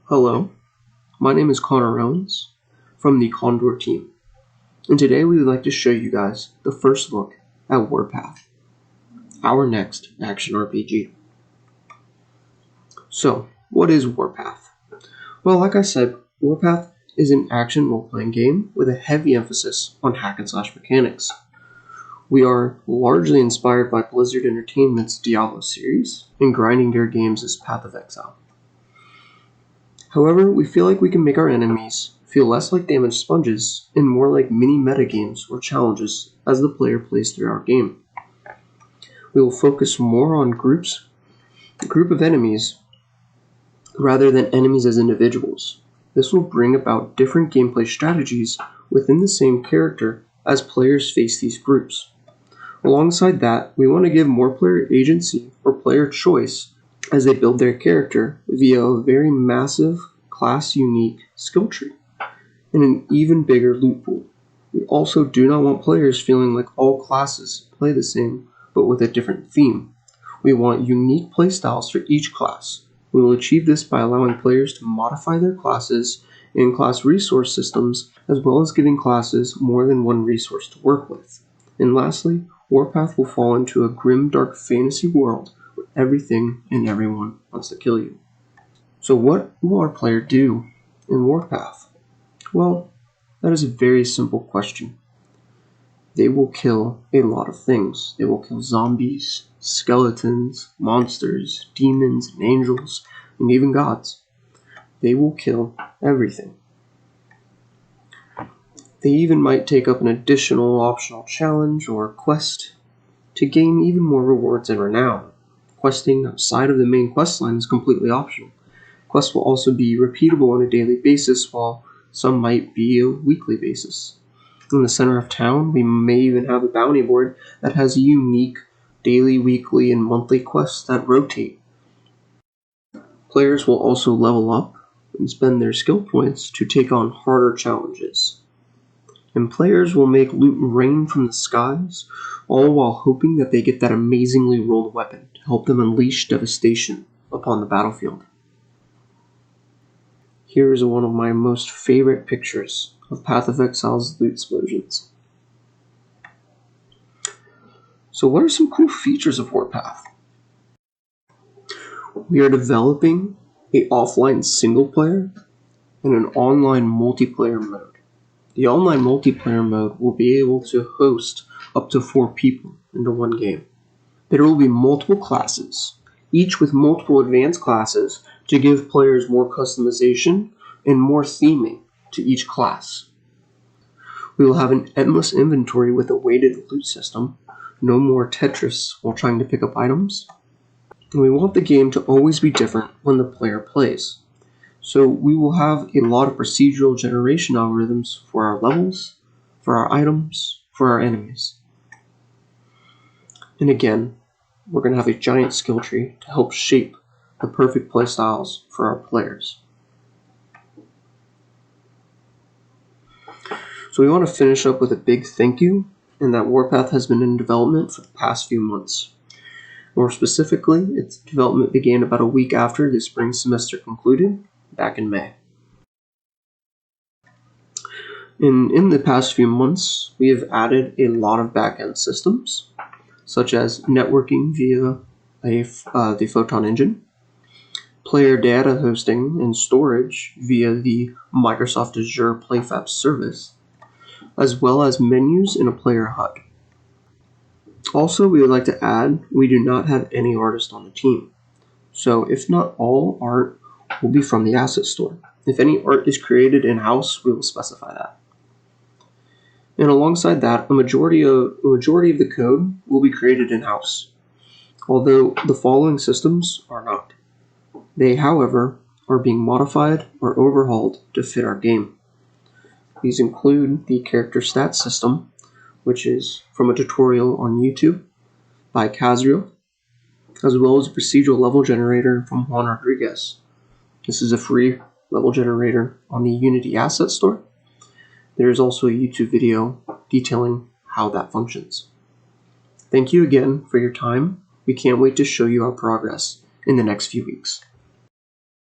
Hello, my name is Connor Owens from the Condor team, and today we would like to show you guys the first look at Warpath, our next action RPG. So, what is Warpath? Well, like I said, Warpath is an action role-playing game with a heavy emphasis on hack and slash mechanics. We are largely inspired by Blizzard Entertainment's Diablo series and grinding their games as Path of Exile. However, we feel like we can make our enemies feel less like damaged sponges and more like mini metagames or challenges as the player plays through our game. We will focus more on a group of enemies, rather than enemies as individuals. This will bring about different gameplay strategies within the same character as players face these groups. Alongside that, we want to give more player agency or player choice as they build their character via a very massive, class-unique skill tree and an even bigger loot pool. We also do not want players feeling like all classes play the same, but with a different theme. We want unique playstyles for each class. We will achieve this by allowing players to modify their classes and class resource systems, as well as giving classes more than one resource to work with. And lastly, Warpath will fall into a grim, dark fantasy world where everything and everyone wants to kill you. So what will our player do in Warpath? Well, that is a very simple question. They will kill a lot of things. They will kill zombies, skeletons, monsters, demons, and angels, and even gods. They will kill everything. They even might take up an additional optional challenge or quest to gain even more rewards and renown. Questing outside of the main questline is completely optional. Quests will also be repeatable on a daily basis, while some might be a weekly basis. In the center of town, we may even have a bounty board that has unique daily, weekly, and monthly quests that rotate. Players will also level up and spend their skill points to take on harder challenges. And players will make loot rain from the skies, all while hoping that they get that amazingly rolled weapon to help them unleash devastation upon the battlefield. Here is one of my most favorite pictures of Path of Exile's loot explosions. So what are some cool features of Warpath? We are developing an offline single player and an online multiplayer mode. The online multiplayer mode will be able to host up to 4 people into one game. There will be multiple classes, each with multiple advanced classes to give players more customization and more theming to each class. We will have an endless inventory with a weighted loot system, no more Tetris while trying to pick up items. And we want the game to always be different when the player plays. So we will have a lot of procedural generation algorithms for our levels, for our items, for our enemies. And again, we're going to have a giant skill tree to help shape the perfect playstyles for our players. So we want to finish up with a big thank you, and that Warpath has been in development for the past few months. More specifically, its development began about a week after the spring semester concluded, back in May. In the past few months, we have added a lot of back-end systems, such as networking via the Photon engine, player data hosting and storage via the Microsoft Azure PlayFab service, as well as menus in a player HUD. Also, we would like to add, we do not have any artists on the team. So if not all art will be from the asset store. If any art is created in-house, we will specify that. And alongside that, a majority of the code will be created in-house, although the following systems are not. They, however, are being modified or overhauled to fit our game. These include the character stats system, which is from a tutorial on YouTube by Casriel, as well as a procedural level generator from Juan Rodriguez. This is a free level generator on the Unity Asset Store. There is also a YouTube video detailing how that functions. Thank you again for your time. We can't wait to show you our progress in the next few weeks.